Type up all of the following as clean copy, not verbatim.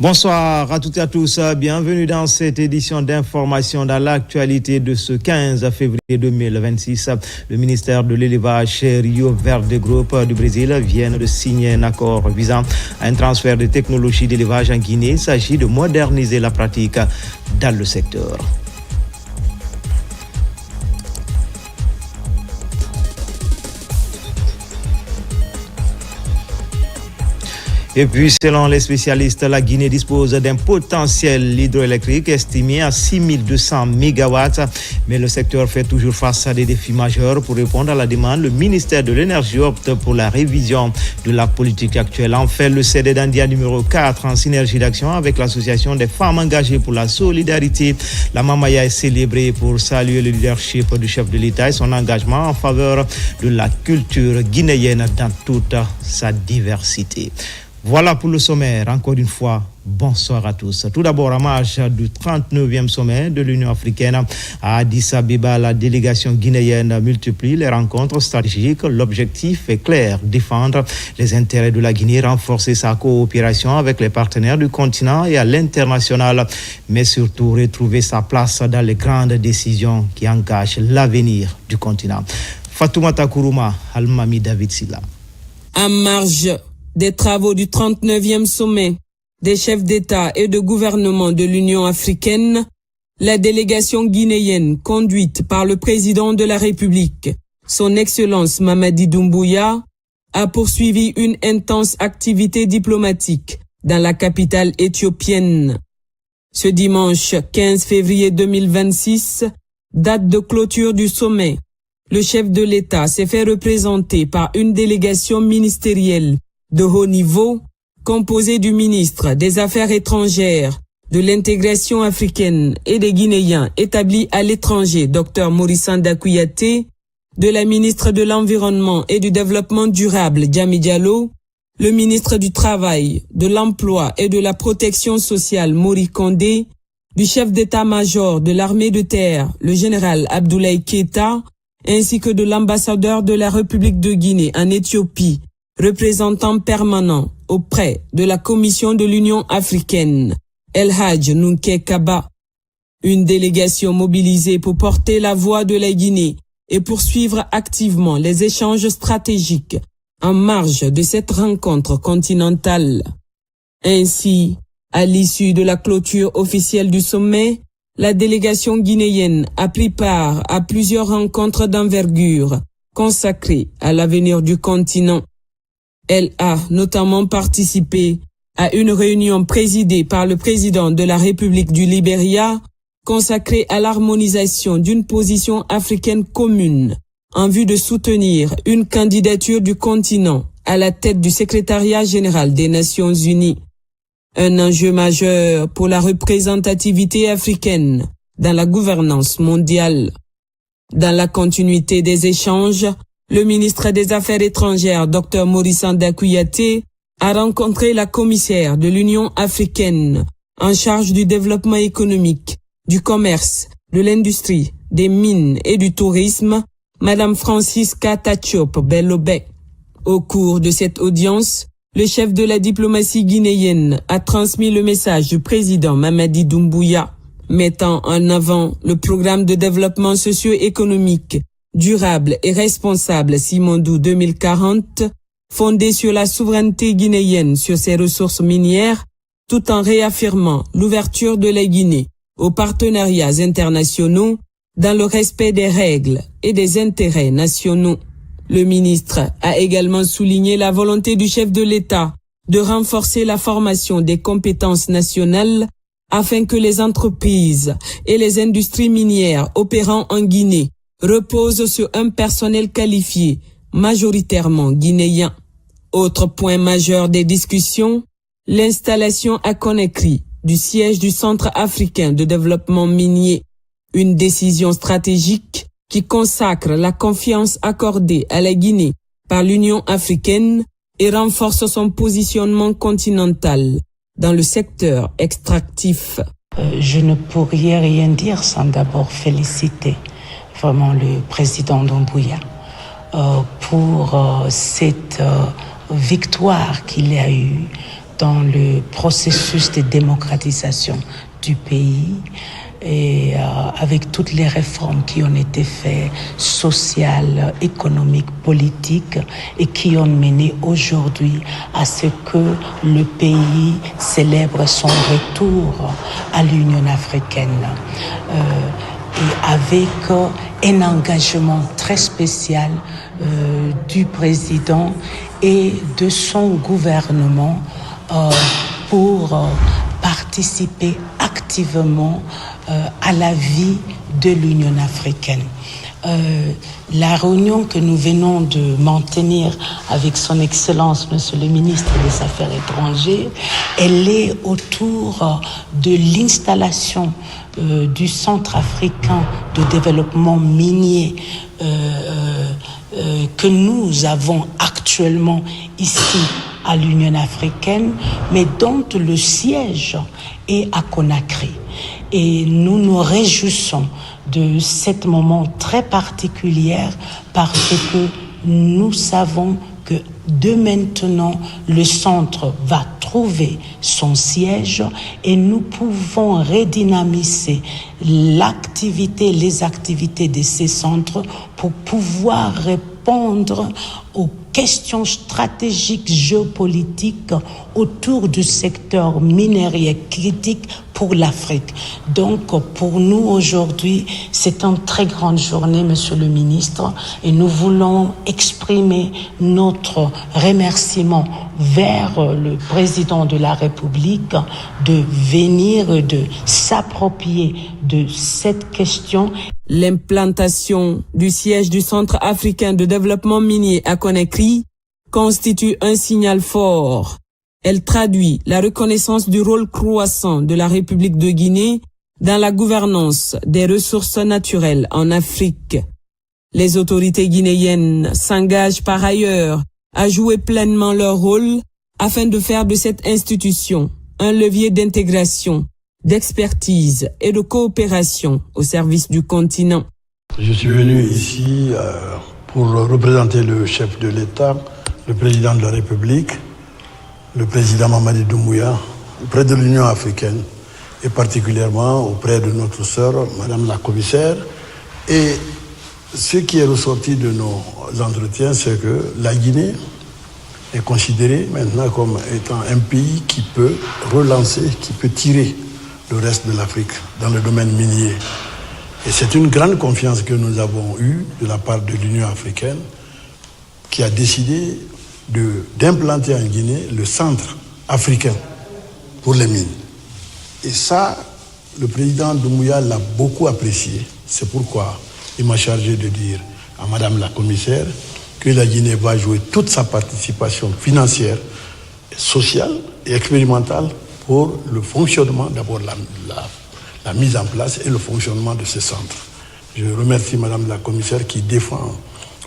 Bonsoir à toutes et à tous, bienvenue dans cette édition d'information dans l'actualité de ce 15 février 2026. Le ministère de l'élevage et Rio Verde Group du Brésil vient de signer un accord visant à un transfert de technologies d'élevage en Guinée. Il s'agit de moderniser la pratique dans le secteur. Et puis, selon les spécialistes, la Guinée dispose d'un potentiel hydroélectrique estimé à 6200 MW. Mais le secteur fait toujours face à des défis majeurs. Pour répondre à la demande, le ministère de l'Énergie opte pour la révision de la politique actuelle. En fait, le CD d'India numéro 4 en synergie d'action avec l'Association des femmes engagées pour la solidarité. La Mamaya est célébrée pour saluer le leadership du chef de l'État et son engagement en faveur de la culture guinéenne dans toute sa diversité. Voilà pour le sommaire. Encore une fois, bonsoir à tous. Tout d'abord, en marge du 39e sommet de l'Union africaine à Addis Abeba, la délégation guinéenne multiplie les rencontres stratégiques. L'objectif est clair, défendre les intérêts de la Guinée, renforcer sa coopération avec les partenaires du continent et à l'international, mais surtout retrouver sa place dans les grandes décisions qui engagent l'avenir du continent. Fatoumata Kourouma, Almami David Silla. En marge des travaux du 39e sommet des chefs d'État et de gouvernement de l'Union africaine, la délégation guinéenne conduite par le président de la République, son Excellence Mamadi Doumbouya, a poursuivi une intense activité diplomatique dans la capitale éthiopienne. Ce dimanche 15 février 2026, date de clôture du sommet, le chef de l'État s'est fait représenter par une délégation ministérielle de haut niveau, composé du ministre des Affaires étrangères, de l'intégration africaine et des Guinéens établis à l'étranger, Dr Maurice Kouyaté, de la ministre de l'Environnement et du Développement durable, Djami Diallo, le ministre du Travail, de l'Emploi et de la Protection sociale, Mori Kondé, du chef d'état-major de l'armée de terre, le général Abdoulaye Keïta, ainsi que de l'ambassadeur de la République de Guinée en Éthiopie, représentant permanent auprès de la Commission de l'Union africaine, El Hadj Nunke Kaba. Une délégation mobilisée pour porter la voix de la Guinée et poursuivre activement les échanges stratégiques en marge de cette rencontre continentale. Ainsi, à l'issue de la clôture officielle du sommet, la délégation guinéenne a pris part à plusieurs rencontres d'envergure consacrées à l'avenir du continent. Elle a notamment participé à une réunion présidée par le président de la République du Libéria, consacrée à l'harmonisation d'une position africaine commune en vue de soutenir une candidature du continent à la tête du secrétariat général des Nations Unies. Un enjeu majeur pour la représentativité africaine dans la gouvernance mondiale. Dans la continuité des échanges, le ministre des Affaires étrangères, Dr Maurice Kouyaté, a rencontré la commissaire de l'Union africaine en charge du développement économique, du commerce, de l'industrie, des mines et du tourisme, Madame Francisca Tachop Bellobek. Au cours de cette audience, le chef de la diplomatie guinéenne a transmis le message du président Mamadi Doumbouya, mettant en avant le programme de développement socio-économique durable et responsable Simandou 2040, fondé sur la souveraineté guinéenne sur ses ressources minières, tout en réaffirmant l'ouverture de la Guinée aux partenariats internationaux dans le respect des règles et des intérêts nationaux. Le ministre a également souligné la volonté du chef de l'État de renforcer la formation des compétences nationales afin que les entreprises et les industries minières opérant en Guinée reposent sur un personnel qualifié, majoritairement guinéen. Autre point majeur des discussions, l'installation à Conakry du siège du Centre africain de développement minier, une décision stratégique qui consacre la confiance accordée à la Guinée par l'Union africaine et renforce son positionnement continental dans le secteur extractif. Je ne pourrais rien dire sans d'abord féliciter vraiment le président Doumbouya pour cette victoire qu'il a eue dans le processus de démocratisation du pays et avec toutes les réformes qui ont été faites, sociales, économiques, politiques, et qui ont mené aujourd'hui à ce que le pays célèbre son retour à l'Union africaine. Et avec un engagement très spécial du président et de son gouvernement pour participer activement à la vie de l'Union africaine. La réunion que nous venons de maintenir avec son Excellence, Monsieur le ministre des Affaires étrangères, elle est autour de l'installation du Centre africain de développement minier que nous avons actuellement ici à l'Union africaine, mais dont le siège est à Conakry. Et nous nous réjouissons de cet moment très particulier parce que nous savons que de maintenant, le centre va trouver son siège et nous pouvons redynamiser les activités de ces centres pour pouvoir répondre aux questions stratégiques géopolitiques autour du secteur minier critique pour l'Afrique. Donc, pour nous aujourd'hui, c'est une très grande journée, Monsieur le ministre, et nous voulons exprimer notre remerciement vers le président de la République de venir, de s'approprier de cette question. L'implantation du siège du Centre africain de développement minier à Conakry constitue un signal fort. Elle traduit la reconnaissance du rôle croissant de la République de Guinée dans la gouvernance des ressources naturelles en Afrique. Les autorités guinéennes s'engagent par ailleurs à jouer pleinement leur rôle afin de faire de cette institution un levier d'intégration, d'expertise et de coopération au service du continent. Je suis venu ici pour représenter le chef de l'État, le président de la République, le président Mamadi Doumbouya, auprès de l'Union africaine et particulièrement auprès de notre sœur, Madame la commissaire. Et ce qui est ressorti de nos entretiens, c'est que la Guinée est considérée maintenant comme étant un pays qui peut relancer, qui peut tirer le reste de l'Afrique dans le domaine minier. Et c'est une grande confiance que nous avons eue de la part de l'Union africaine qui a décidé d'implanter en Guinée le centre africain pour les mines. Et ça, le président Doumbouya l'a beaucoup apprécié. C'est pourquoi il m'a chargé de dire à Madame la commissaire que la Guinée va jouer toute sa participation financière, sociale et expérimentale pour le fonctionnement, d'abord la mise en place et le fonctionnement de ce centre. Je remercie Madame la commissaire qui défend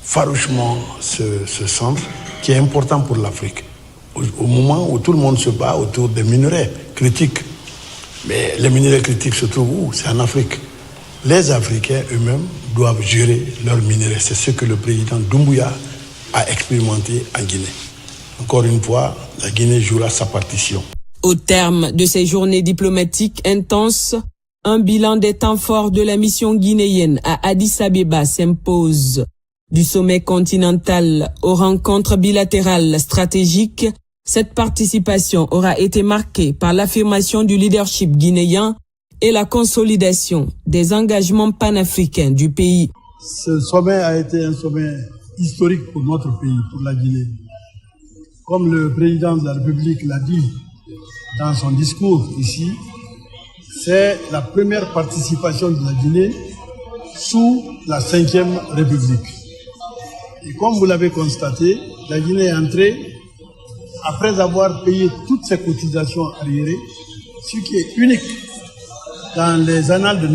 farouchement ce centre qui est important pour l'Afrique. Au moment où tout le monde se bat autour des minerais critiques. Mais les minerais critiques se trouvent où? C'est en Afrique. Les Africains eux-mêmes doivent gérer leurs minerais. C'est ce que le président Doumbouya a expérimenté en Guinée. Encore une fois, la Guinée jouera sa partition. Au terme de ces journées diplomatiques intenses, un bilan des temps forts de la mission guinéenne à Addis Abeba s'impose. Du sommet continental aux rencontres bilatérales stratégiques, cette participation aura été marquée par l'affirmation du leadership guinéen et la consolidation des engagements panafricains du pays. Ce sommet a été un sommet historique pour notre pays, pour la Guinée. Comme le président de la République l'a dit dans son discours ici, c'est la première participation de la Guinée sous la 5e République. Et comme vous l'avez constaté, la Guinée est entrée, après avoir payé toutes ses cotisations arriérées, ce qui est unique dans les annales de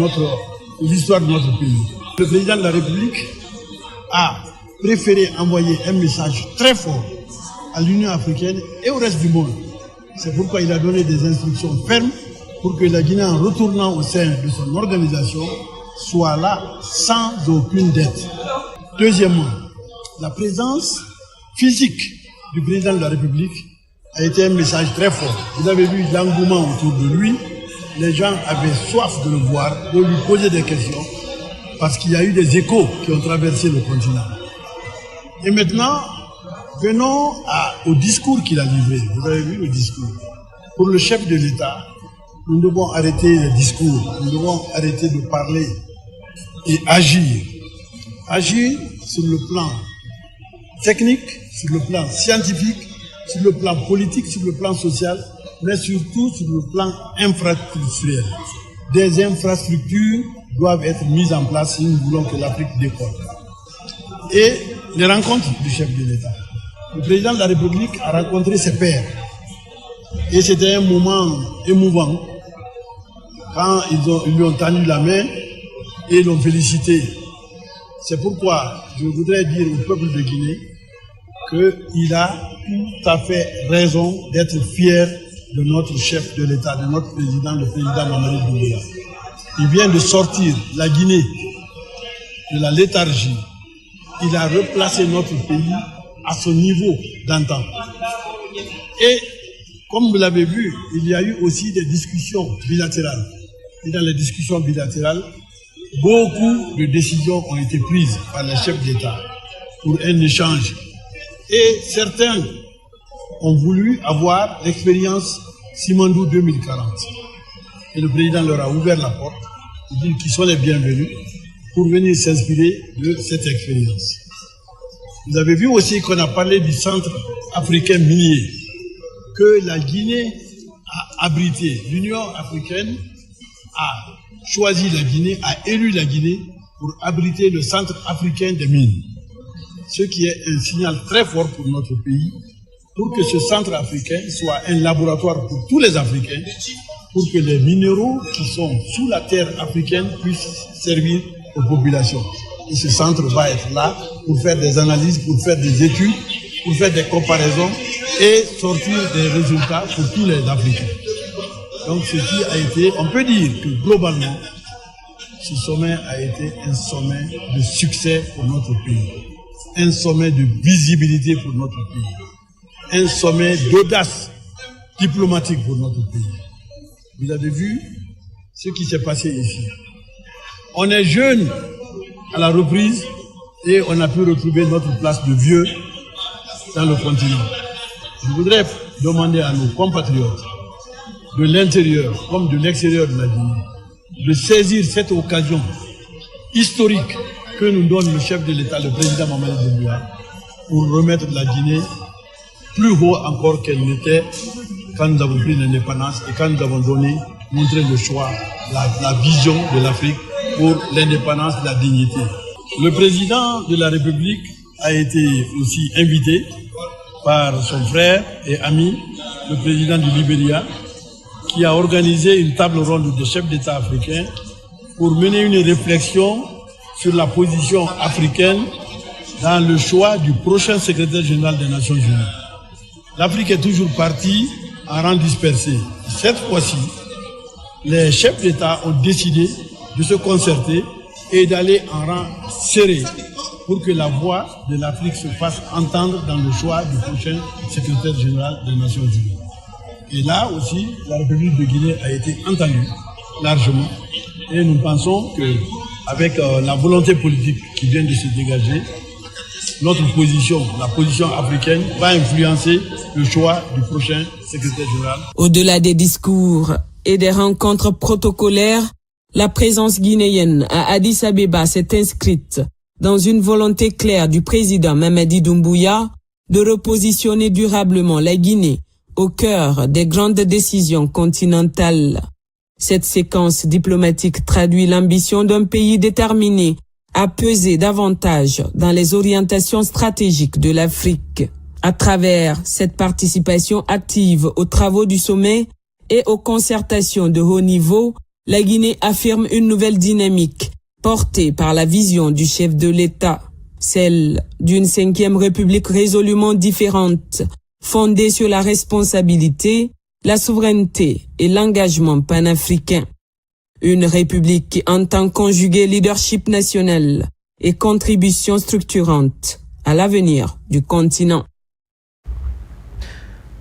l'histoire de notre pays. Le président de la République a préféré envoyer un message très fort à l'Union africaine et au reste du monde. C'est pourquoi il a donné des instructions fermes pour que la Guinée, en retournant au sein de son organisation, soit là sans aucune dette. Deuxièmement, la présence physique du président de la République a été un message très fort. Vous avez vu l'engouement autour de lui. Les gens avaient soif de le voir, de lui poser des questions, parce qu'il y a eu des échos qui ont traversé le continent. Et maintenant, venons au discours qu'il a livré. Vous avez vu le discours. Pour le chef de l'État, nous devons arrêter les discours, nous devons arrêter de parler et agir. Agir sur le plan technique, sur le plan scientifique, sur le plan politique, sur le plan social, mais surtout sur le plan infrastructurel. Des infrastructures doivent être mises en place si nous voulons que l'Afrique décolle. Et les rencontres du chef de l'État. Le président de la République a rencontré ses pairs. Et c'était un moment émouvant quand ils lui ont tendu la main et l'ont félicité. C'est pourquoi je voudrais dire au peuple de Guinée qu'il a tout à fait raison d'être fier de notre chef de l'État, de notre président, le président Mamadi Doumbouya. Il vient de sortir la Guinée de la léthargie. Il a replacé notre pays à son niveau d'antan. Et comme vous l'avez vu, il y a eu aussi des discussions bilatérales. Et dans les discussions bilatérales, beaucoup de décisions ont été prises par les chefs d'État pour un échange. Et certains ont voulu avoir l'expérience Simandou 2040. Et le président leur a ouvert la porte pour dire qu'ils sont les bienvenus pour venir s'inspirer de cette expérience. Vous avez vu aussi qu'on a parlé du centre africain minier que la Guinée a abrité. L'Union africaine a choisi la Guinée, a élu la Guinée pour abriter le centre africain des mines. Ce qui est un signal très fort pour notre pays, pour que ce centre africain soit un laboratoire pour tous les Africains, pour que les minéraux qui sont sous la terre africaine puissent servir aux populations. Et ce centre va être là pour faire des analyses, pour faire des études, pour faire des comparaisons et sortir des résultats pour tous les Africains. Donc ceci a été, on peut dire que globalement, ce sommet a été un sommet de succès pour notre pays, un sommet de visibilité pour notre pays, un sommet d'audace diplomatique pour notre pays. Vous avez vu ce qui s'est passé ici. On est jeunes à la reprise et on a pu retrouver notre place de vieux dans le continent. Je voudrais demander à nos compatriotes de l'intérieur comme de l'extérieur de la Guinée de saisir cette occasion historique que nous donne le chef de l'État, le président Mamadi Doumbouya, pour remettre la Guinée plus haut encore qu'elle n'était quand nous avons pris l'indépendance et quand nous avons montré le choix, la vision de l'Afrique pour l'indépendance et la dignité. Le président de la République a été aussi invité par son frère et ami, le président du Libéria, qui a organisé une table ronde des chefs d'État africains pour mener une réflexion sur la position africaine dans le choix du prochain secrétaire général des Nations Unies. L'Afrique est toujours partie en rang dispersé. Cette fois-ci, les chefs d'État ont décidé de se concerter et d'aller en rang serré pour que la voix de l'Afrique se fasse entendre dans le choix du prochain secrétaire général des Nations Unies. Et là aussi, la République de Guinée a été entendue largement. Et nous pensons qu'avec la volonté politique qui vient de se dégager, notre position, la position africaine, va influencer le choix du prochain secrétaire général. Au-delà des discours et des rencontres protocolaires, la présence guinéenne à Addis Abeba s'est inscrite dans une volonté claire du président Mamadi Doumbouya de repositionner durablement la Guinée au cœur des grandes décisions continentales. Cette séquence diplomatique traduit l'ambition d'un pays déterminé à peser davantage dans les orientations stratégiques de l'Afrique. À travers cette participation active aux travaux du sommet et aux concertations de haut niveau, la Guinée affirme une nouvelle dynamique portée par la vision du chef de l'État, celle d'une 5e République résolument différente, fondée sur la responsabilité, la souveraineté et l'engagement panafricain. Une république qui entend conjuguer leadership national et contribution structurante à l'avenir du continent.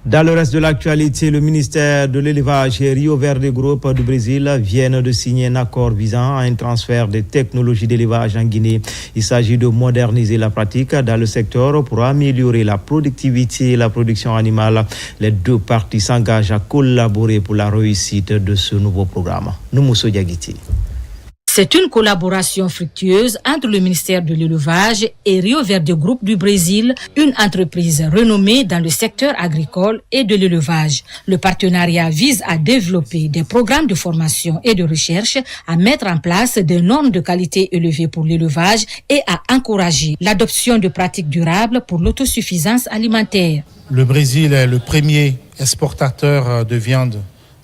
Dans le reste de l'actualité, le ministère de l'Élevage et Rio Verde Group du Brésil viennent de signer un accord visant à un transfert des technologies d'élevage en Guinée. Il s'agit de moderniser la pratique dans le secteur pour améliorer la productivité et la production animale. Les deux parties s'engagent à collaborer pour la réussite de ce nouveau programme. Noumousso Diagiti. C'est une collaboration fructueuse entre le ministère de l'Élevage et Rio Verde Group du Brésil, une entreprise renommée dans le secteur agricole et de l'élevage. Le partenariat vise à développer des programmes de formation et de recherche, à mettre en place des normes de qualité élevées pour l'élevage et à encourager l'adoption de pratiques durables pour l'autosuffisance alimentaire. Le Brésil est le premier exportateur de viande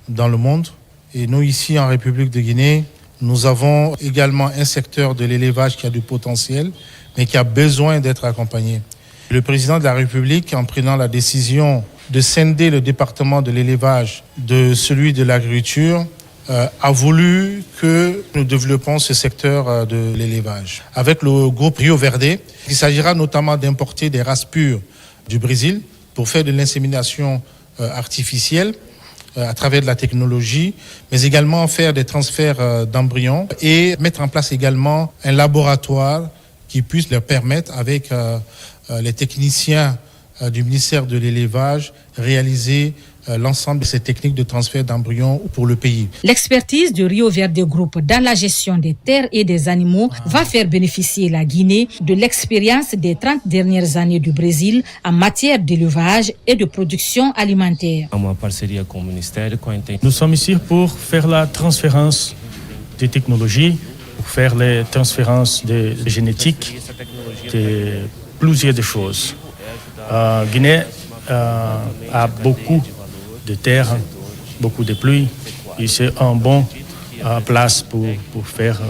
dans le monde et nous ici en République de Guinée, nous avons également un secteur de l'élevage qui a du potentiel, mais qui a besoin d'être accompagné. Le président de la République, en prenant la décision de scinder le département de l'élevage de celui de l'agriculture, a voulu que nous développions ce secteur de l'élevage. Avec le groupe Rio Verde, il s'agira notamment d'importer des races pures du Brésil pour faire de l'insémination artificielle à travers de la technologie, mais également faire des transferts d'embryons et mettre en place également un laboratoire qui puisse leur permettre, avec les techniciens du ministère de l'Élevage, réaliser l'ensemble de ces techniques de transfert d'embryons pour le pays. L'expertise du Rio Verde Group dans la gestion des terres et des animaux va faire bénéficier la Guinée de l'expérience des 30 dernières années du Brésil en matière d'élevage et de production alimentaire. Nous sommes ici pour faire la transférence des technologies, pour faire les transférences de génétique, de plusieurs choses. Guinée a beaucoup de terre, beaucoup de pluie, et c'est un bon place pour faire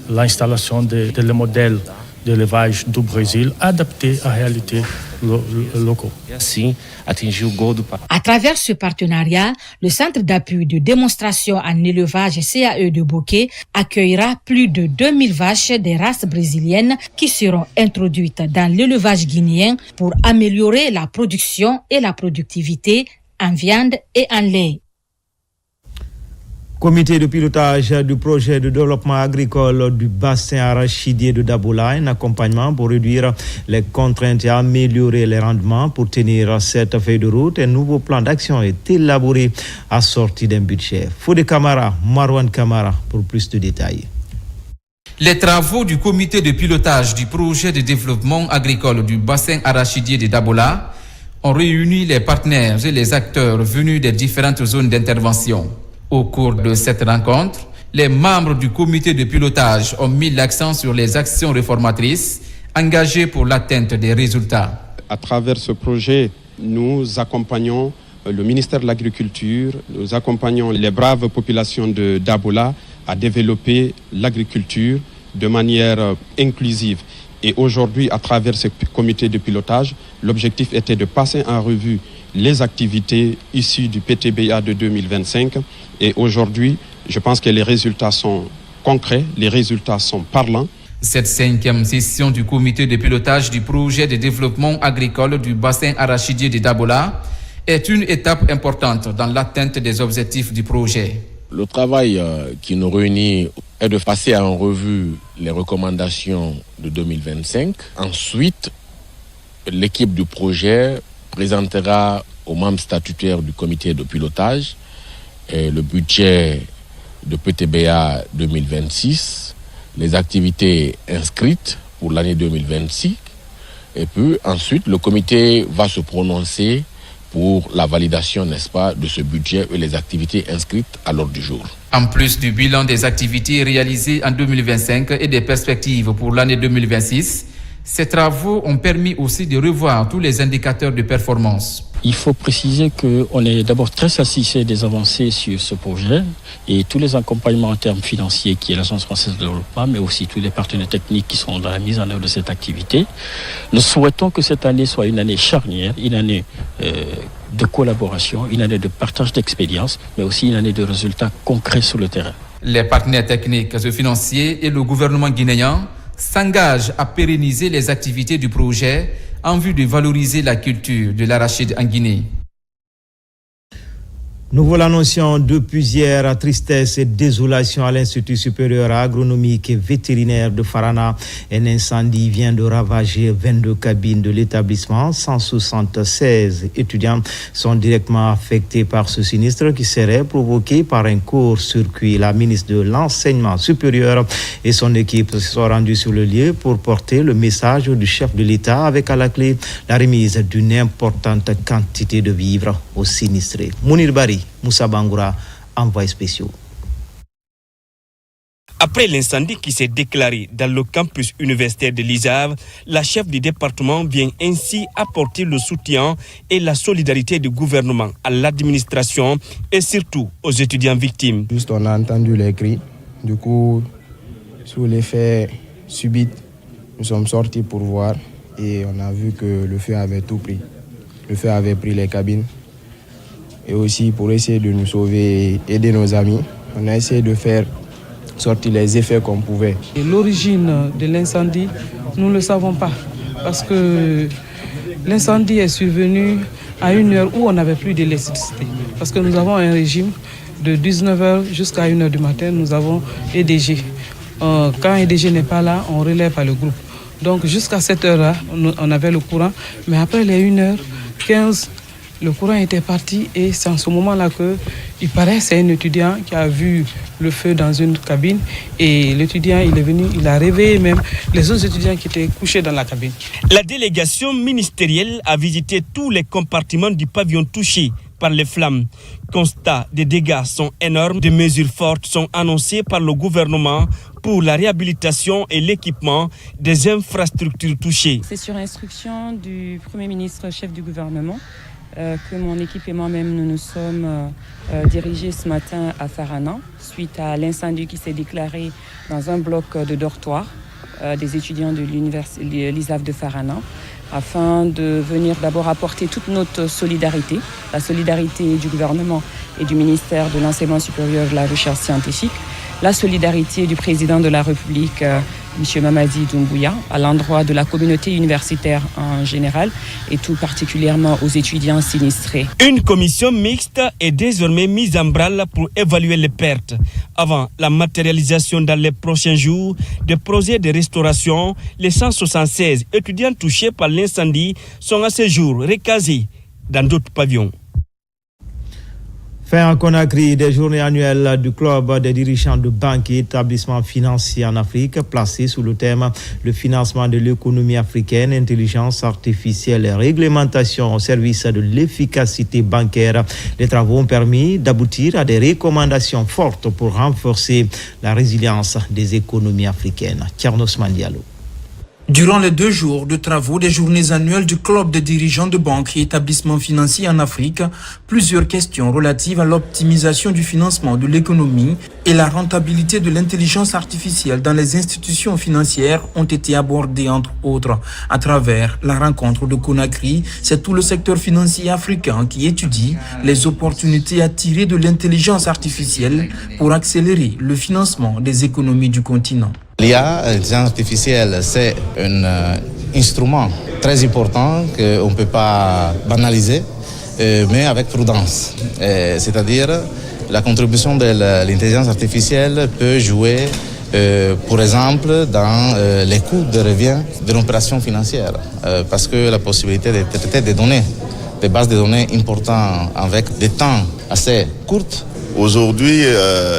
l'installation des modèles d'élevage du Brésil adaptés à la réalité locale. À travers ce partenariat, le Centre d'appui de démonstration en élevage CAE de Boké accueillera plus de 2000 vaches des races brésiliennes qui seront introduites dans l'élevage guinéen pour améliorer la production et la productivité en viande et en lait. Comité de pilotage du projet de développement agricole du bassin arachidier de Dabola, un accompagnement pour réduire les contraintes et améliorer les rendements. Pour tenir cette feuille de route, un nouveau plan d'action est élaboré assorti d'un budget. Fodé Camara, Marwan Camara pour plus de détails. Les travaux du comité de pilotage du projet de développement agricole du bassin arachidier de Dabola ont réuni les partenaires et les acteurs venus des différentes zones d'intervention. Au cours de cette rencontre, les membres du comité de pilotage ont mis l'accent sur les actions réformatrices engagées pour l'atteinte des résultats. À travers ce projet, nous accompagnons le ministère de l'Agriculture, nous accompagnons les braves populations de Dabola à développer l'agriculture de manière inclusive. Et aujourd'hui, à travers ce comité de pilotage, l'objectif était de passer en revue les activités issues du PTBA de 2025. Et aujourd'hui, je pense que les résultats sont concrets, les résultats sont parlants. Cette 5e session du comité de pilotage du projet de développement agricole du bassin arachidier de Dabola est une étape importante dans l'atteinte des objectifs du projet. Le travail qui nous réunit est de passer en revue les recommandations de 2025. Ensuite, l'équipe du projet présentera aux membres statutaires du comité de pilotage le budget de PTBA 2026, les activités inscrites pour l'année 2026. Et puis ensuite, le comité va se prononcer pour la validation, n'est-ce pas, de ce budget et les activités inscrites à l'ordre du jour. En plus du bilan des activités réalisées en 2025 et des perspectives pour l'année 2026, ces travaux ont permis aussi de revoir tous les indicateurs de performance. Il faut préciser qu'on est d'abord très satisfait des avancées sur ce projet et tous les accompagnements en termes financiers qui est l'Agence française de développement, mais aussi tous les partenaires techniques qui sont dans la mise en œuvre de cette activité. Nous souhaitons que cette année soit une année charnière, une année de collaboration, une année de partage d'expériences, mais aussi une année de résultats concrets sur le terrain. Les partenaires techniques et financiers et le gouvernement guinéen s'engagent à pérenniser les activités du projet en vue de valoriser la culture de l'arachide en Guinée. Nous vous l'annoncions depuis hier, tristesse et désolation à l'Institut supérieur agronomique et vétérinaire de Farana. Un incendie vient de ravager 22 cabines de l'établissement. 176 étudiants sont directement affectés par ce sinistre qui serait provoqué par un court-circuit. La ministre de l'Enseignement supérieur et son équipe se sont rendus sur le lieu pour porter le message du chef de l'État avec à la clé la remise d'une importante quantité de vivres aux sinistrés. Mounir Bari, Moussa Bangoura, envoyé spécial. Après l'incendie qui s'est déclaré dans le campus universitaire de l'ISAV, la chef du département vient ainsi apporter le soutien et la solidarité du gouvernement à l'administration et surtout aux étudiants victimes. Juste on a entendu les cris, du coup, sous l'effet subit, nous sommes sortis pour voir et on a vu que le feu avait tout pris. Le feu avait pris les cabines. Et aussi pour essayer de nous sauver et aider nos amis, on a essayé de faire sortir les effets qu'on pouvait. Et l'origine de l'incendie, nous ne le savons pas parce que l'incendie est survenu à une heure où on n'avait plus d'électricité. Parce que nous avons un régime de 19h jusqu'à 1h du matin, nous avons EDG. Quand EDG n'est pas là, on relève par le groupe. Donc jusqu'à cette heure-là, on avait le courant, mais après les 1h15, le courant était parti et c'est en ce moment-là qu'il paraît c'est un étudiant qui a vu le feu dans une cabine et l'étudiant il est venu, il a réveillé même les autres étudiants qui étaient couchés dans la cabine. La délégation ministérielle a visité tous les compartiments du pavillon touché par les flammes. Constat des dégâts sont énormes, des mesures fortes sont annoncées par le gouvernement pour la réhabilitation et l'équipement des infrastructures touchées. C'est sur instruction du Premier ministre, chef du gouvernement, que mon équipe et moi-même nous sommes dirigés ce matin à Farana suite à l'incendie qui s'est déclaré dans un bloc de dortoir des étudiants de l'ISAV de Farana afin de venir d'abord apporter toute notre solidarité, la solidarité du gouvernement et du ministère de l'Enseignement supérieur et de la Recherche scientifique, la solidarité du président de la République, M. Mamadi Doumbouya, à l'endroit de la communauté universitaire en général et tout particulièrement aux étudiants sinistrés. Une commission mixte est désormais mise en branle pour évaluer les pertes. Avant la matérialisation dans les prochains jours des projets de restauration, les 176 étudiants touchés par l'incendie sont à ce jour recasés dans d'autres pavillons. Fin à Conakry des journées annuelles du club des dirigeants de banques et établissements financiers en Afrique, placé sous le thème « Le financement de l'économie africaine, intelligence artificielle et réglementation au service de l'efficacité bancaire ». Les travaux ont permis d'aboutir à des recommandations fortes pour renforcer la résilience des économies africaines. Thiernos Mandialo. Durant les 2 jours de travaux des journées annuelles du club des dirigeants de banques et établissements financiers en Afrique, plusieurs questions relatives à l'optimisation du financement de l'économie et la rentabilité de l'intelligence artificielle dans les institutions financières ont été abordées entre autres. À travers la rencontre de Conakry, c'est tout le secteur financier africain qui étudie les opportunités à tirer de l'intelligence artificielle pour accélérer le financement des économies du continent. L'IA, l'intelligence artificielle, c'est un instrument très important qu'on ne peut pas banaliser, mais avec prudence. C'est-à-dire, la contribution de l'intelligence artificielle peut jouer, pour exemple, dans les coûts de revient de l'opération financière, parce que la possibilité de traiter des données, des bases de données importantes avec des temps assez courts. Aujourd'hui,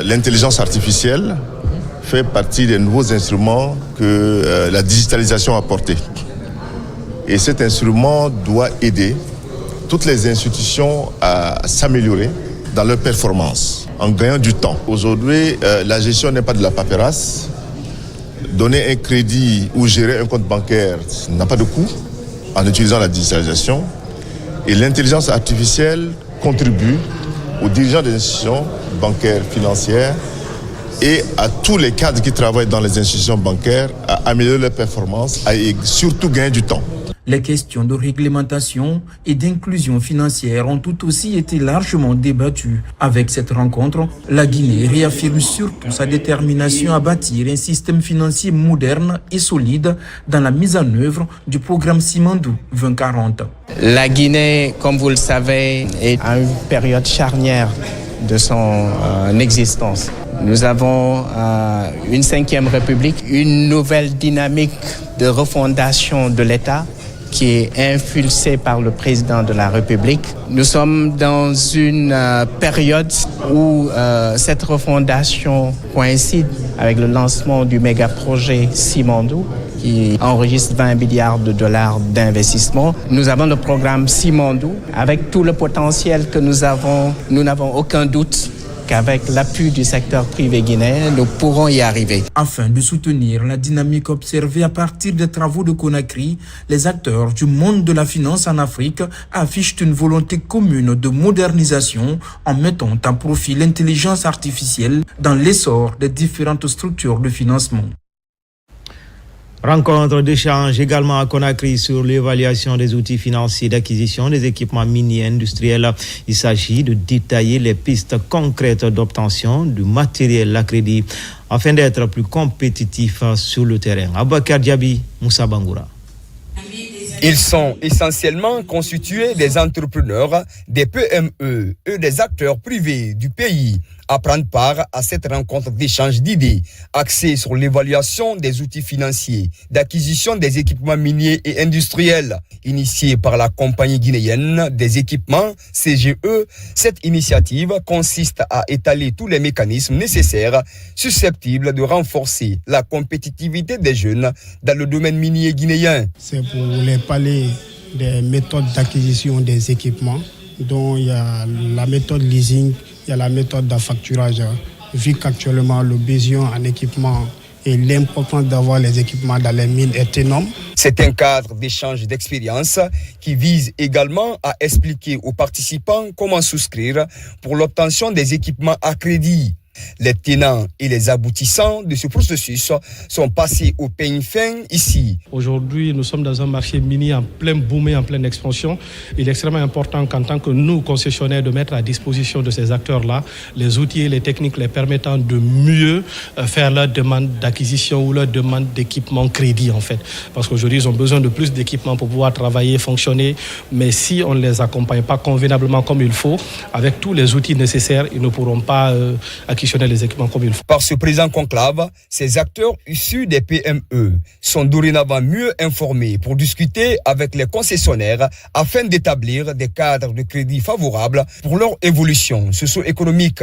l'intelligence artificielle fait partie des nouveaux instruments que la digitalisation a apportés. Et cet instrument doit aider toutes les institutions à s'améliorer dans leur performance, en gagnant du temps. Aujourd'hui, la gestion n'est pas de la paperasse. Donner un crédit ou gérer un compte bancaire n'a pas de coût en utilisant la digitalisation. Et l'intelligence artificielle contribue aux dirigeants des institutions bancaires, financières, et à tous les cadres qui travaillent dans les institutions bancaires à améliorer leur performance et surtout gagner du temps. Les questions de réglementation et d'inclusion financière ont tout aussi été largement débattues. Avec cette rencontre, la Guinée réaffirme surtout sa détermination à bâtir un système financier moderne et solide dans la mise en œuvre du programme Simandou 2040. La Guinée, comme vous le savez, est à une période charnière de son existence. Nous avons une 5e République, une nouvelle dynamique de refondation de l'État qui est impulsée par le président de la République. Nous sommes dans une période où cette refondation coïncide avec le lancement du méga-projet Simandou qui enregistre 20 milliards de dollars d'investissement. Nous avons le programme Simandou. Avec tout le potentiel que nous avons, nous n'avons aucun doute qu'avec l'appui du secteur privé guinéen, nous pourrons y arriver. Afin de soutenir la dynamique observée à partir des travaux de Conakry, les acteurs du monde de la finance en Afrique affichent une volonté commune de modernisation en mettant en profit l'intelligence artificielle dans l'essor des différentes structures de financement. Rencontre d'échange également à Conakry sur l'évaluation des outils financiers d'acquisition des équipements miniers industriels. Il s'agit de détailler les pistes concrètes d'obtention du matériel à crédit afin d'être plus compétitifs sur le terrain. Abakar Diaby, Moussa Bangoura. Ils sont essentiellement constitués des entrepreneurs, des PME et des acteurs privés du pays à prendre part à cette rencontre d'échange d'idées axée sur l'évaluation des outils financiers d'acquisition des équipements miniers et industriels. Initiée par la compagnie guinéenne des équipements CGE, cette initiative consiste à étaler tous les mécanismes nécessaires susceptibles de renforcer la compétitivité des jeunes dans le domaine minier guinéen. C'est pour les parler des méthodes d'acquisition des équipements, dont il y a la méthode leasing, il y a la méthode de facturage. Vu qu'actuellement le besoin en équipement et l'importance d'avoir les équipements dans les mines est énorme. C'est un cadre d'échange d'expériences qui vise également à expliquer aux participants comment souscrire pour l'obtention des équipements à crédit. Les tenants et les aboutissants de ce processus sont passés au peigne fin ici. Aujourd'hui, nous sommes dans un marché minier en plein boom et en pleine expansion. Il est extrêmement important qu'en tant que nous, concessionnaires, de mettre à disposition de ces acteurs-là les outils et les techniques les permettant de mieux faire leur demande d'acquisition ou leur demande d'équipement crédit en fait. Parce qu'aujourd'hui, ils ont besoin de plus d'équipements pour pouvoir travailler, fonctionner. Mais si on ne les accompagne pas convenablement comme il faut, avec tous les outils nécessaires, ils ne pourront pas acquisitionner les équipements comme il faut. Par ce présent conclave, ces acteurs issus des PME sont dorénavant mieux informés pour discuter avec les concessionnaires afin d'établir des cadres de crédit favorables pour leur évolution socio-économique.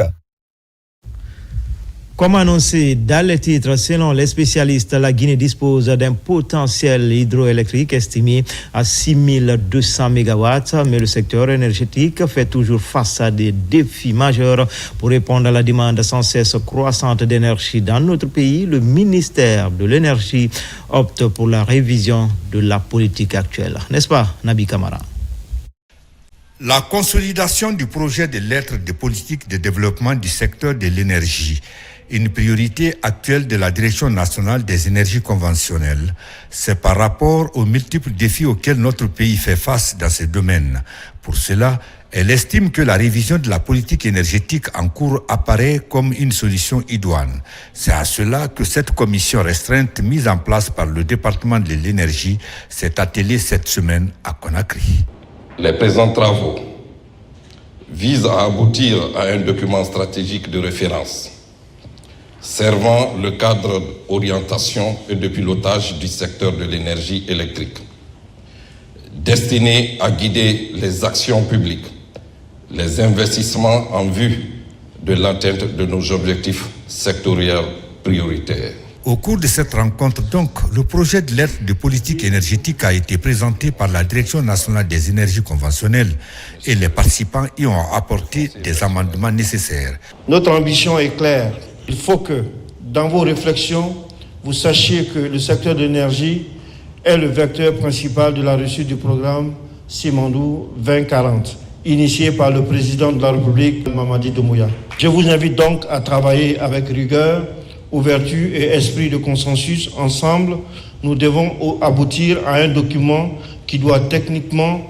Comme annoncé dans les titres, selon les spécialistes, la Guinée dispose d'un potentiel hydroélectrique estimé à 6200 MW, mais le secteur énergétique fait toujours face à des défis majeurs pour répondre à la demande sans cesse croissante d'énergie dans notre pays. Le ministère de l'Énergie opte pour la révision de la politique actuelle. N'est-ce pas, Nabi Kamara? La consolidation du projet de lettre de politique de développement du secteur de l'énergie, une priorité actuelle de la Direction nationale des énergies conventionnelles. C'est par rapport aux multiples défis auxquels notre pays fait face dans ce domaine. Pour cela, elle estime que la révision de la politique énergétique en cours apparaît comme une solution idoine. C'est à cela que cette commission restreinte mise en place par le département de l'énergie s'est attelée cette semaine à Conakry. Les présents travaux visent à aboutir à un document stratégique de référence servant le cadre d'orientation et de pilotage du secteur de l'énergie électrique, destiné à guider les actions publiques, les investissements en vue de l'atteinte de nos objectifs sectoriels prioritaires. Au cours de cette rencontre, donc, le projet de lettre de politique énergétique a été présenté par la Direction nationale des énergies conventionnelles et les participants y ont apporté des amendements nécessaires. Notre ambition est claire. Il faut que, dans vos réflexions, vous sachiez que le secteur de l'énergie est le vecteur principal de la réussite du programme Simandou 2040, initié par le président de la République, Mamadi Doumbouya. Je vous invite donc à travailler avec rigueur, ouverture et esprit de consensus. Ensemble, nous devons aboutir à un document qui doit être techniquement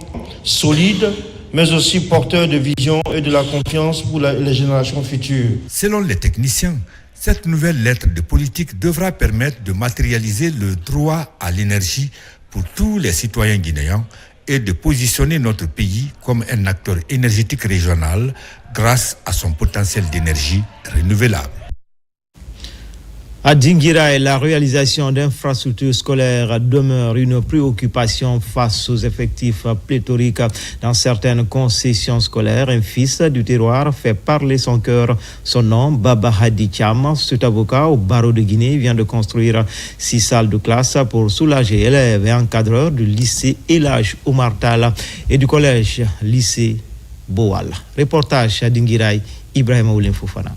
solide, mais aussi porteur de vision et de la confiance pour les générations futures. Selon les techniciens, cette nouvelle lettre de politique devra permettre de matérialiser le droit à l'énergie pour tous les citoyens guinéens et de positionner notre pays comme un acteur énergétique régional grâce à son potentiel d'énergie renouvelable. À Dinguiraye, la réalisation d'infrastructures scolaires demeure une préoccupation face aux effectifs pléthoriques dans certaines concessions scolaires. Un fils du terroir fait parler son cœur. Son nom, Baba Hadi Thiam, cet avocat au barreau de Guinée, vient de construire 6 salles de classe pour soulager élèves et encadreurs du lycée El Hadj Oumar Tall et du collège lycée Boal. Reportage à Dinguiraye, Ibrahim Oulin Fofana.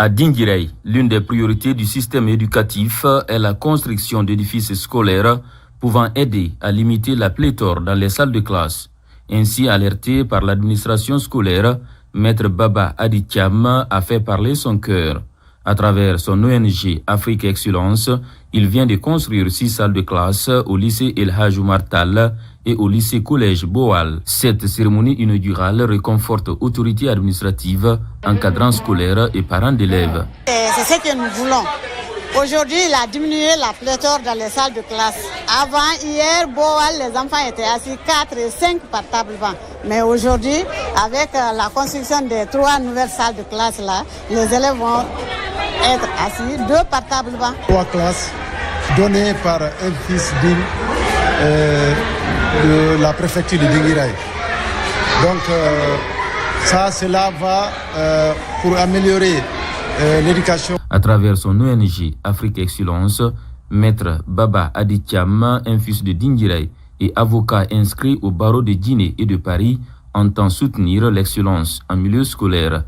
À Dinguiraye, l'une des priorités du système éducatif est la construction d'édifices scolaires pouvant aider à limiter la pléthore dans les salles de classe. Ainsi alerté par l'administration scolaire, Maître Baba Hadi Thiam a fait parler son cœur. À travers son ONG Afrique Excellence, il vient de construire 6 salles de classe au lycée El Hadj Oumar Tall et au lycée collège Boal. Cette cérémonie inaugurale réconforte autorités administratives, encadrants scolaires et parents d'élèves. C'est ce que nous voulons. Aujourd'hui, il a diminué la pléthore dans les salles de classe. Avant, hier, Boal, les enfants étaient assis 4 et 5 par table banc. Mais aujourd'hui, avec la construction des 3 nouvelles salles de classe là, les élèves vont être assis 2 par table banc. 3 classes données par un fils de la préfecture de Dinguiraye. Donc cela va pour améliorer l'éducation. À travers son ONG Afrique Excellence, Maître Baba Hadi Thiam, un fils de Dinguiraye et avocat inscrit au barreau de Guinée et de Paris, entend soutenir l'excellence en milieu scolaire.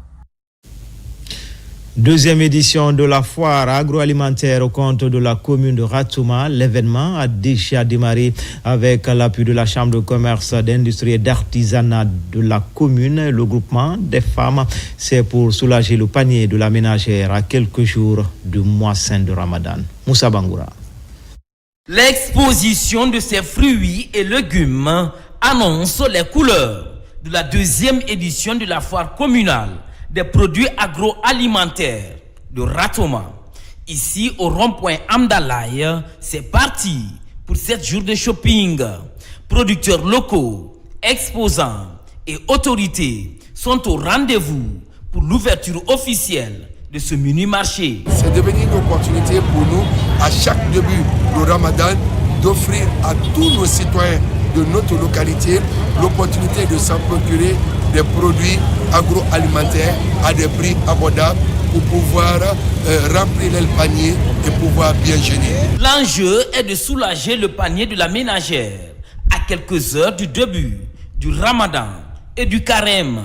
Deuxième édition de la foire agroalimentaire au compte de la commune de Ratouma. L'événement a déjà démarré avec l'appui de la Chambre de commerce, d'industrie et d'artisanat de la commune. Le groupement des femmes, c'est pour soulager le panier de la ménagère à quelques jours du mois saint de Ramadan. Moussa Bangoura. L'exposition de ces fruits et légumes annonce les couleurs de la deuxième édition de la foire communale des produits agroalimentaires de Ratouma. Ici, au rond-point Amdalaï, c'est parti pour 7 jours de shopping. Producteurs locaux, exposants et autorités sont au rendez-vous pour l'ouverture officielle de ce mini-marché. C'est devenu une opportunité pour nous, à chaque début du Ramadan, d'offrir à tous nos citoyens de notre localité l'opportunité de s'en procurer des produits agroalimentaires à des prix abordables pour pouvoir remplir le panier et pouvoir bien gêner. L'enjeu est de soulager le panier de la ménagère à quelques heures du début du Ramadan et du Carême,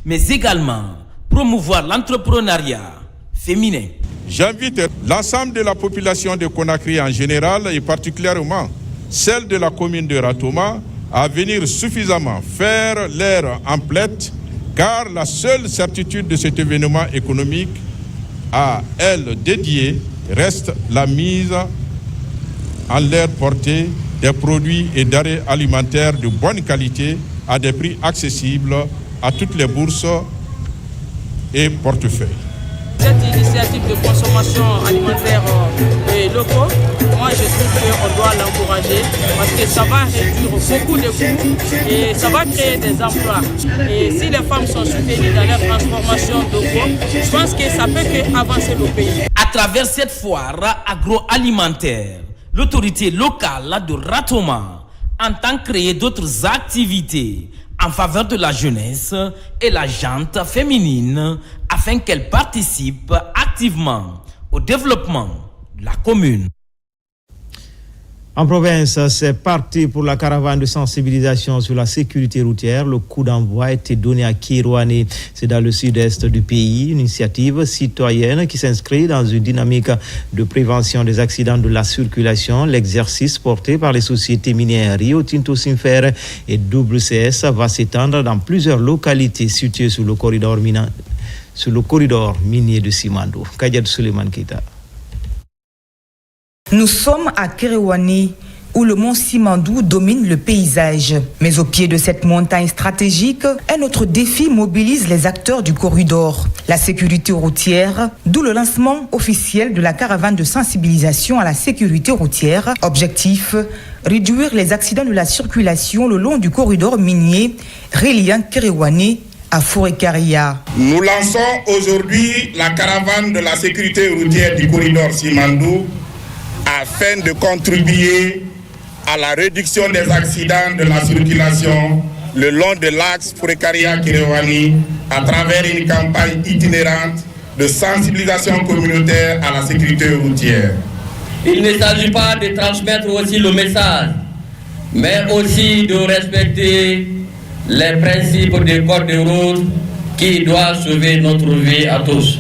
mais également promouvoir l'entrepreneuriat féminin. J'invite l'ensemble de la population de Conakry en général et particulièrement celle de la commune de Ratouma à venir suffisamment faire leur emplette, car la seule certitude de cet événement économique à elle dédiée reste la mise en leur portée des produits et denrées alimentaires de bonne qualité à des prix accessibles à toutes les bourses et portefeuilles. Cette initiative de consommation alimentaire et locaux, moi je trouve qu'on doit l'encourager parce que ça va réduire beaucoup de coûts et ça va créer des emplois. Et si les femmes sont soutenues dans leur transformation locaux, je pense que ça peut qu'avancer le pays. À travers cette foire agroalimentaire, l'autorité locale de Ratouma entend créer d'autres activités en faveur de la jeunesse et la gente féminine afin qu'elle participe activement au développement de la commune. En province, c'est parti pour la caravane de sensibilisation sur la sécurité routière. Le coup d'envoi a été donné à Kirouané, c'est dans le sud-est du pays, une initiative citoyenne qui s'inscrit dans une dynamique de prévention des accidents de la circulation. L'exercice porté par les sociétés minières Rio Tinto Sinfer et WCS va s'étendre dans plusieurs localités situées sur le corridor minier de Simandou. Kadiad Suleiman Keita. Nous sommes à Kirouané, où le mont Simandou domine le paysage. Mais au pied de cette montagne stratégique, un autre défi mobilise les acteurs du corridor, la sécurité routière, d'où le lancement officiel de la caravane de sensibilisation à la sécurité routière. Objectif, réduire les accidents de la circulation le long du corridor minier reliant Kerewane à Forêt-Caria. Nous lançons aujourd'hui la caravane de la sécurité routière du corridor Simandou afin de contribuer à la réduction des accidents de la circulation le long de l'axe Forêt-Caria-Kerewane à travers une campagne itinérante de sensibilisation communautaire à la sécurité routière. Il ne s'agit pas de transmettre aussi le message, mais aussi de respecter les principes des codes de route qui doivent sauver notre vie à tous.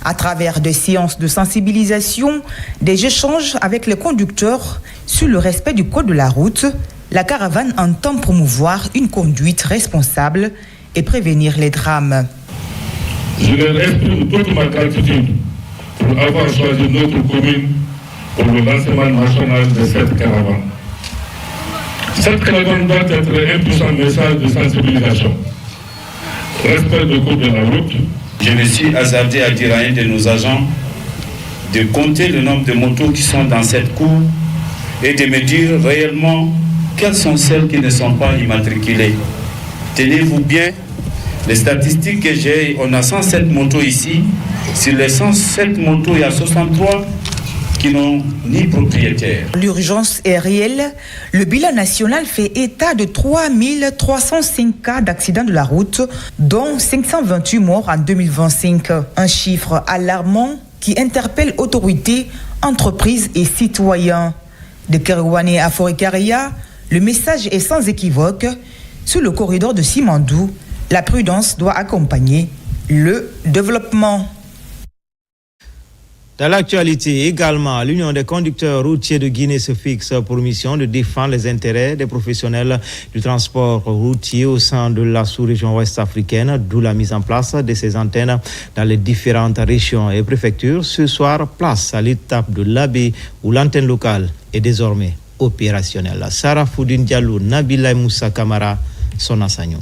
À travers des séances de sensibilisation, des échanges avec les conducteurs sur le respect du code de la route, la caravane entend promouvoir une conduite responsable et prévenir les drames. Je leur exprime toute ma gratitude pour avoir choisi notre commune pour le lancement national de cette caravane. Cette caravane doit être un puissant message de sensibilisation. Respect du code de la route. Je me suis hasardé à dire à un de nos agents de compter le nombre de motos qui sont dans cette cour et de me dire réellement quelles sont celles qui ne sont pas immatriculées. Tenez-vous bien, les statistiques que j'ai, on a 107 motos ici. Sur les 107 motos, il y a 63 qui n'ont ni propriétaire. L'urgence est réelle. Le bilan national fait état de 3305 cas d'accidents de la route, dont 528 morts en 2025. Un chiffre alarmant qui interpelle autorités, entreprises et citoyens. De Kerewane à Forêt-Caria, le message est sans équivoque. Sur le corridor de Simandou, la prudence doit accompagner le développement. Dans l'actualité également, l'Union des conducteurs routiers de Guinée se fixe pour mission de défendre les intérêts des professionnels du transport routier au sein de la sous-région ouest-africaine, d'où la mise en place de ces antennes dans les différentes régions et préfectures. Ce soir, place à l'étape de l'Abbé où l'antenne locale est désormais opérationnelle. Sarah Foudine Diallo, Nabila Moussa Kamara, Sona Sagno.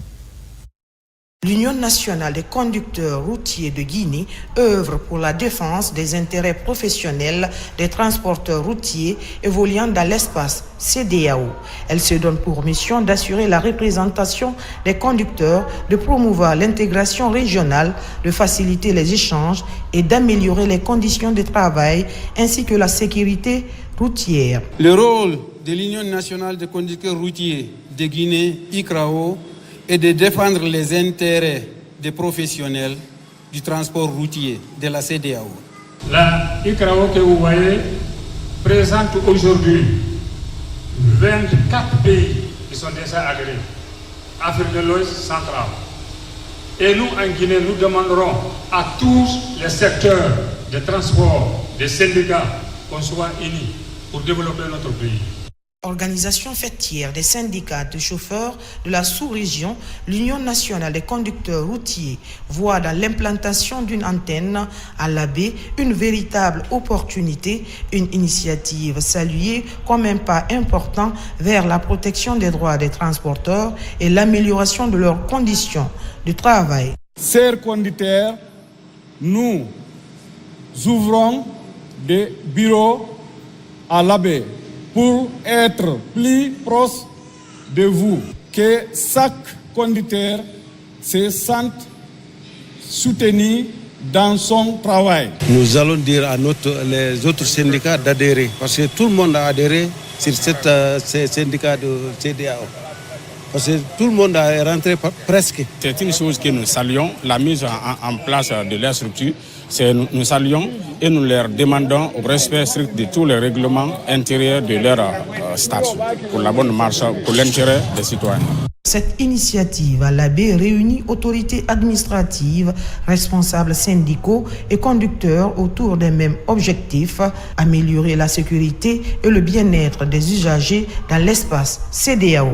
L'Union nationale des conducteurs routiers de Guinée œuvre pour la défense des intérêts professionnels des transporteurs routiers évoluant dans l'espace CEDEAO. Elle se donne pour mission d'assurer la représentation des conducteurs, de promouvoir l'intégration régionale, de faciliter les échanges et d'améliorer les conditions de travail ainsi que la sécurité routière. Le rôle de l'Union nationale des conducteurs routiers de Guinée, ICRAO, et de défendre les intérêts des professionnels du transport routier de la CEDEAO. La ICRAO que vous voyez présente aujourd'hui 24 pays qui sont déjà agréés, Afrique de l'Ouest centrale. Et nous, en Guinée, nous demanderons à tous les secteurs de transport, des syndicats, qu'on soit unis pour développer notre pays. Organisation fêtière des syndicats de chauffeurs de la sous-région, l'Union nationale des conducteurs routiers voit dans l'implantation d'une antenne à l'Abbé une véritable opportunité, une initiative saluée comme un pas important vers la protection des droits des transporteurs et l'amélioration de leurs conditions de travail. Chers conducteurs, nous ouvrons des bureaux à l'Abbé pour être plus proche de vous, que chaque conducteur se sente soutenu dans son travail. Nous allons dire à les autres syndicats d'adhérer, parce que tout le monde a adhéré sur ces syndicats de CEDEAO. Parce que tout le monde est rentré presque. C'est une chose que nous saluons, la mise en place de la structure. Nous saluons et nous leur demandons au respect strict de tous les règlements intérieurs de leur statut pour la bonne marche, pour l'intérêt des citoyens. Cette initiative à l'Abbé réunit autorités administratives, responsables syndicaux et conducteurs autour des mêmes objectifs, améliorer la sécurité et le bien-être des usagers dans l'espace CEDEAO.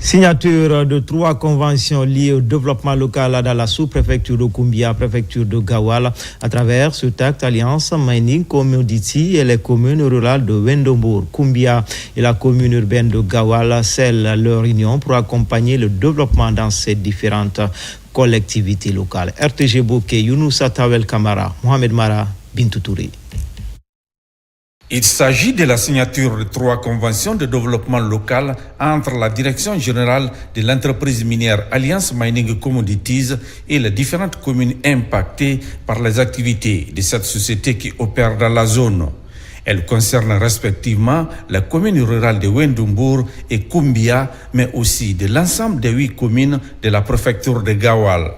Signature de 3 conventions liées au développement local dans la sous-préfecture de Koumbia, préfecture de Gawal, à travers ce acte Alliance Mining Commodity et les communes rurales de Wendombourg, Koumbia et la commune urbaine de Gawal scellent leur union pour accompagner le développement dans ces différentes collectivités locales. RTG Bouquet, Younoussa Tawel Kamara, Mohamed Mara, Bintou Touré. Il s'agit de la signature de 3 conventions de développement local entre la Direction générale de l'entreprise minière Alliance Mining Commodities et les différentes communes impactées par les activités de cette société qui opère dans la zone. Elles concernent respectivement la commune rurale de Wendombourg et Koumbia, mais aussi de l'ensemble des 8 communes de la préfecture de Gawal.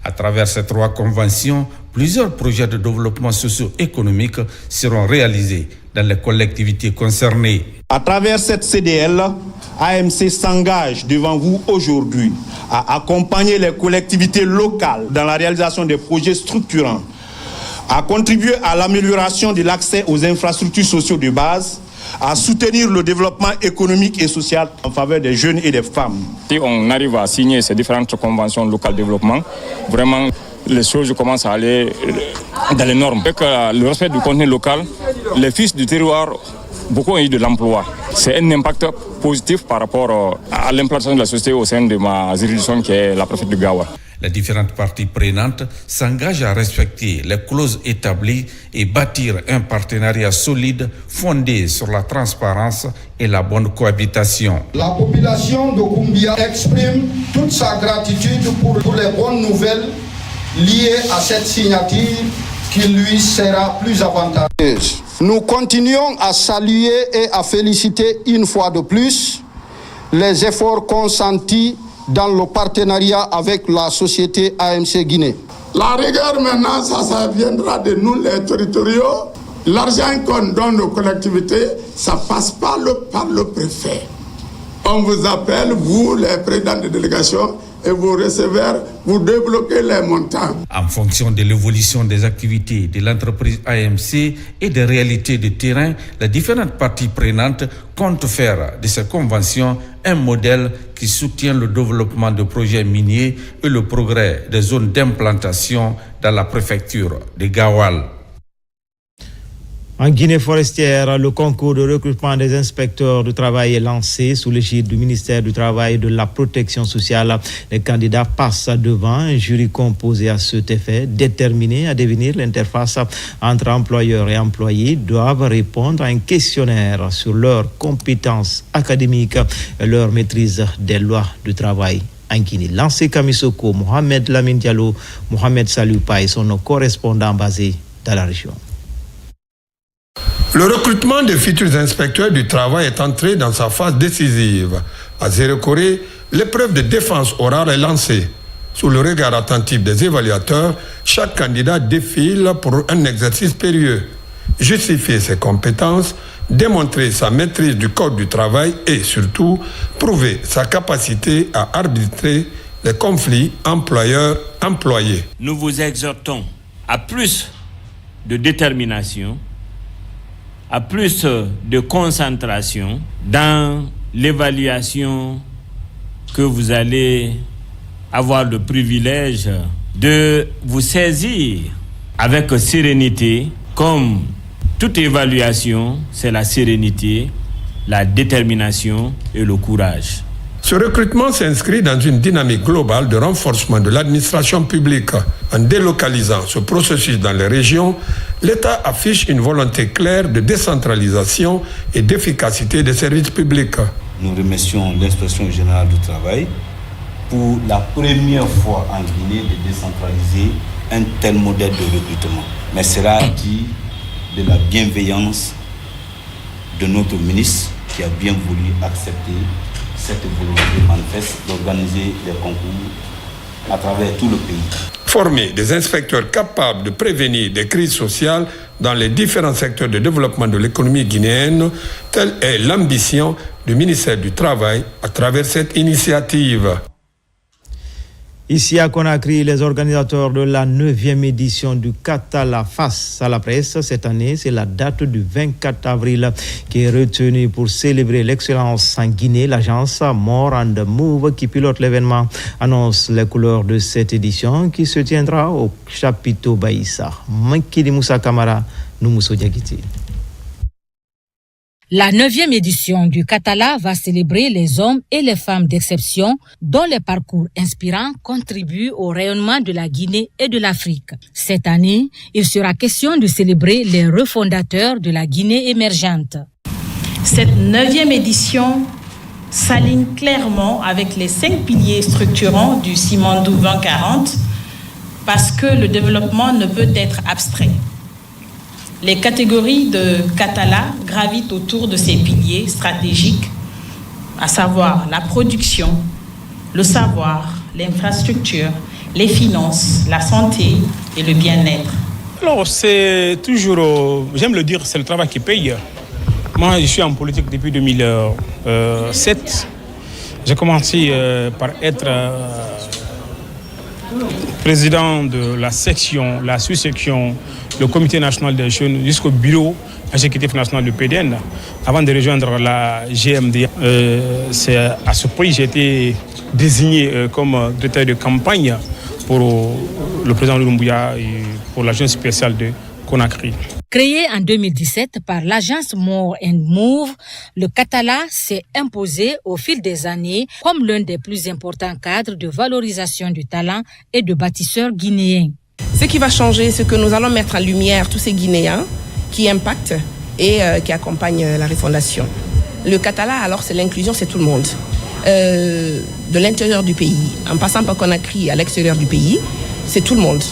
À travers ces 3 conventions, plusieurs projets de développement socio-économique seront réalisés dans les collectivités concernées. À travers cette CDL, AMC s'engage devant vous aujourd'hui à accompagner les collectivités locales dans la réalisation des projets structurants, à contribuer à l'amélioration de l'accès aux infrastructures sociales de base, à soutenir le développement économique et social en faveur des jeunes et des femmes. Si on arrive à signer ces différentes conventions locales de développement, vraiment les choses commencent à aller dans les normes. Avec le respect du contenu local, les fils du terroir, beaucoup ont eu de l'emploi. C'est un impact positif par rapport à l'implantation de la société au sein de ma juridiction qui est la préfecture de Gawal. Les différentes parties prenantes s'engagent à respecter les clauses établies et bâtir un partenariat solide fondé sur la transparence et la bonne cohabitation. La population de Koumbia exprime toute sa gratitude pour les bonnes nouvelles liées à cette signature qui lui sera plus avantageuse. Nous continuons à saluer et à féliciter une fois de plus les efforts consentis dans le partenariat avec la société AMC Guinée. La rigueur maintenant, ça viendra de nous les territoriaux. L'argent qu'on donne aux collectivités, ça passe par le préfet. On vous appelle, vous les présidents de délégation, et vous recevez, vous débloquez les montants. En fonction de l'évolution des activités de l'entreprise AMC et des réalités de terrain, les différentes parties prenantes comptent faire de ces conventions un modèle qui soutient le développement de projets miniers et le progrès des zones d'implantation dans la préfecture de Gawal. En Guinée forestière, le concours de recrutement des inspecteurs du travail est lancé sous l'égide du ministère du Travail et de la Protection sociale. Les candidats passent devant un jury composé à cet effet, déterminé à devenir l'interface entre employeurs et employés, doivent répondre à un questionnaire sur leurs compétences académiques et leur maîtrise des lois du travail. En Guinée, lancé Kamisoko, Mohamed Lamine Diallo, Mohamed Saloupa sont nos correspondants basés dans la région. Le recrutement des futurs inspecteurs du travail est entré dans sa phase décisive. À Zéro-Corée, l'épreuve de défense orale est lancée. Sous le regard attentif des évaluateurs, chaque candidat défile pour un exercice périlleux. Justifier ses compétences, démontrer sa maîtrise du code du travail et surtout prouver sa capacité à arbitrer les conflits employeurs-employés. Nous vous exhortons à plus de détermination, à plus de concentration dans l'évaluation que vous allez avoir le privilège de vous saisir avec sérénité. Comme toute évaluation, c'est la sérénité, la détermination et le courage. Ce recrutement s'inscrit dans une dynamique globale de renforcement de l'administration publique. En délocalisant ce processus dans les régions, l'État affiche une volonté claire de décentralisation et d'efficacité des services publics. Nous remercions l'inspection générale du travail pour la première fois en Guinée de décentraliser un tel modèle de recrutement. Mais cela dit de la bienveillance de notre ministre qui a bien voulu accepter cette volonté manifeste d'organiser des concours à travers tout le pays. Former des inspecteurs capables de prévenir des crises sociales dans les différents secteurs de développement de l'économie guinéenne, telle est l'ambition du ministère du Travail à travers cette initiative. Ici à Conakry, les organisateurs de la 9e édition du Katala face à la presse cette année, c'est la date du 24 avril qui est retenue pour célébrer l'excellence en Guinée. L'agence More and Move qui pilote l'événement annonce les couleurs de cette édition qui se tiendra au chapiteau Baïssa. Mankidi Moussa Kamara, Noumousso Diagiti. La 9e édition du Katala va célébrer les hommes et les femmes d'exception dont les parcours inspirants contribuent au rayonnement de la Guinée et de l'Afrique. Cette année, il sera question de célébrer les refondateurs de la Guinée émergente. Cette 9e édition s'aligne clairement avec les 5 piliers structurants du Simandou 2040 parce que le développement ne peut être abstrait. Les catégories de Katala gravitent autour de ces piliers stratégiques, à savoir la production, le savoir, l'infrastructure, les finances, la santé et le bien-être. Alors, c'est toujours, j'aime le dire, c'est le travail qui paye. Moi, je suis en politique depuis 2007. J'ai commencé par être président de la section, la sous-section, le comité national des jeunes jusqu'au bureau exécutif national du PDN avant de rejoindre la GMD. C'est à ce point que j'ai été désigné comme directeur de campagne pour le président Lumbuya et pour l'agence spéciale de Conakry. Créé en 2017 par l'agence More and Move, le Katala s'est imposé au fil des années comme l'un des plus importants cadres de valorisation du talent et de bâtisseurs guinéens. Ce qui va changer, c'est que nous allons mettre en lumière tous ces Guinéens qui impactent et qui accompagnent la refondation. Le Katala, alors, c'est l'inclusion, c'est tout le monde. De l'intérieur du pays, en passant par Conakry à l'extérieur du pays, c'est tout le monde.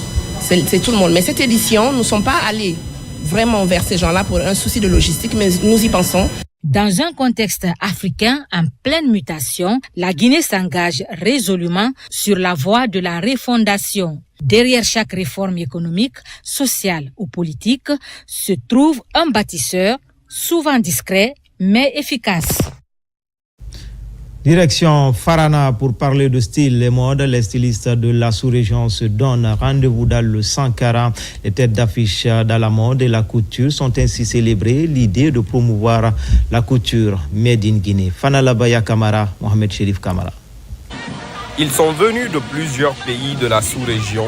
C'est tout le monde. Mais cette édition, nous ne sommes pas allés vraiment vers ces gens-là pour un souci de logistique, mais nous y pensons. Dans un contexte africain en pleine mutation, la Guinée s'engage résolument sur la voie de la refondation. Derrière chaque réforme économique, sociale ou politique se trouve un bâtisseur, souvent discret, mais efficace. Direction Farana pour parler de style et mode. Les stylistes de la sous-région se donnent rendez-vous dans le Sankara. Les têtes d'affiche dans la mode et la couture sont ainsi célébrées. L'idée de promouvoir la couture made in Guinée. Fanala Baya Kamara, Mohamed Sherif Kamara. Ils sont venus de plusieurs pays de la sous-région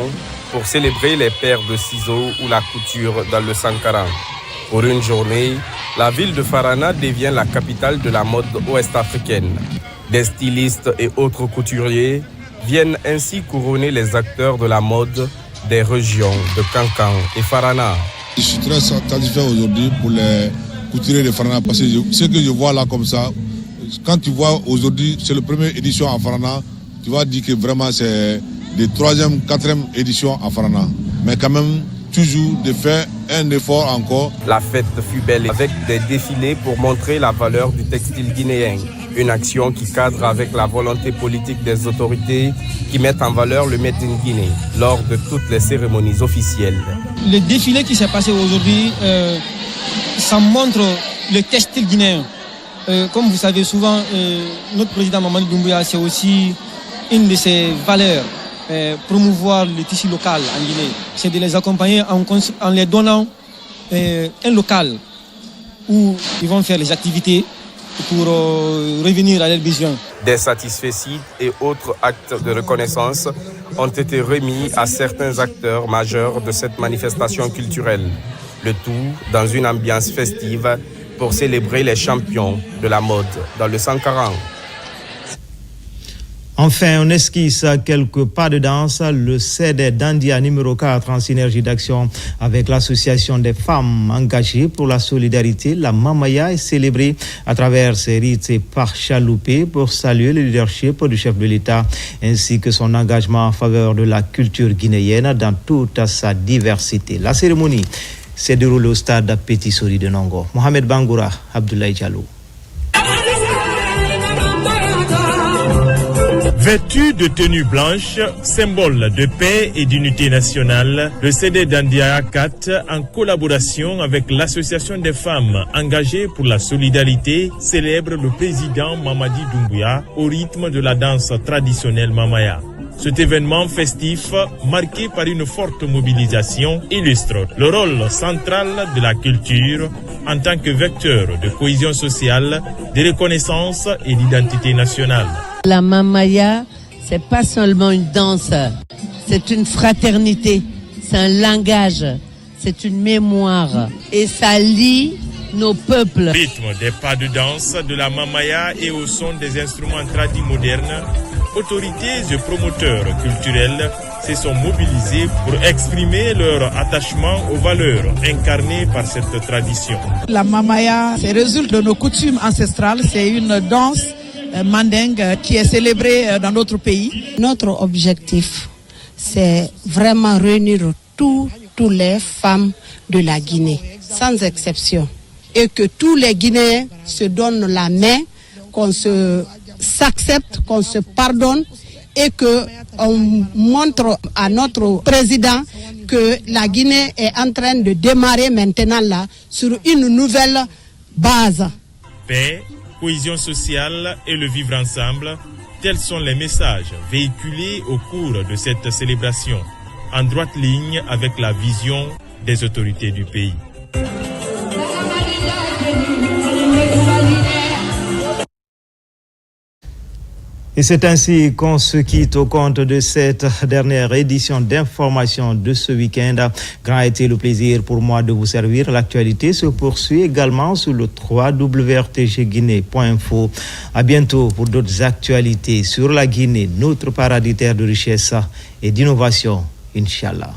pour célébrer les paires de ciseaux ou la couture dans le Sankara. Pour une journée, la ville de Farana devient la capitale de la mode ouest-africaine. Des stylistes et autres couturiers viennent ainsi couronner les acteurs de la mode des régions de Kankan et Farana. Je suis très satisfait aujourd'hui pour les couturiers de Farana parce que ce que je vois là comme ça, quand tu vois aujourd'hui, c'est la première édition à Farana, tu vas dire que vraiment c'est la 3e, 4e édition à Farana. Mais quand même, toujours de faire un effort encore. La fête fut belle avec des défilés pour montrer la valeur du textile guinéen. Une action qui cadre avec la volonté politique des autorités qui mettent en valeur le Made in Guinée lors de toutes les cérémonies officielles. Le défilé qui s'est passé aujourd'hui, ça montre le textile guinéen. Comme vous savez souvent, notre président Mamadou Doumbouya, c'est aussi une de ses valeurs. Promouvoir le tissu local en Guinée, c'est de les accompagner en les donnant un local où ils vont faire les activités pour revenir à leurs besoins. Des satisfecits et autres actes de reconnaissance ont été remis à certains acteurs majeurs de cette manifestation culturelle. Le tout dans une ambiance festive pour célébrer les champions de la mode dans le Sankara. Enfin, on esquisse quelques pas de danse. Le CD Dandia numéro 4 en synergie d'action avec l'association des femmes engagées pour la solidarité. La Mamaya est célébrée à travers ses rites et par chaloupé pour saluer le leadership du chef de l'État ainsi que son engagement en faveur de la culture guinéenne dans toute sa diversité. La cérémonie s'est déroulée au stade Petit Sori de Nongo. Mohamed Bangoura, Abdoulaye Diallo. Vêtu de tenue blanche, symbole de paix et d'unité nationale, le CD Dandia 4, en collaboration avec l'Association des femmes engagées pour la solidarité, célèbre le président Mamadi Doumbouya au rythme de la danse traditionnelle Mamaya. Cet événement festif, marqué par une forte mobilisation, illustre le rôle central de la culture en tant que vecteur de cohésion sociale, de reconnaissance et d'identité nationale. La Mamaya, c'est pas seulement une danse, c'est une fraternité, c'est un langage, c'est une mémoire et ça lie nos peuples. Rythme des pas de danse de la Mamaya et au son des instruments tradis modernes, autorités et promoteurs culturels se sont mobilisés pour exprimer leur attachement aux valeurs incarnées par cette tradition. La Mamaya, c'est résulte de nos coutumes ancestrales, c'est une danse mandingue qui est célébrée dans d'autres pays. Notre objectif, c'est vraiment réunir toutes les femmes de la Guinée, sans exception. Et que tous les Guinéens se donnent la main, qu'on s'accepte, qu'on se pardonne et qu'on montre à notre président que la Guinée est en train de démarrer maintenant là sur une nouvelle base. Paix, cohésion sociale et le vivre ensemble, tels sont les messages véhiculés au cours de cette célébration, en droite ligne avec la vision des autorités du pays. Et c'est ainsi qu'on se quitte au compte de cette dernière édition d'information de ce week-end. Grand a été le plaisir pour moi de vous servir. L'actualité se poursuit également sur le www.rtgguinée.info. À bientôt pour d'autres actualités sur la Guinée, notre paradis terre de richesse et d'innovation, Inch'Allah.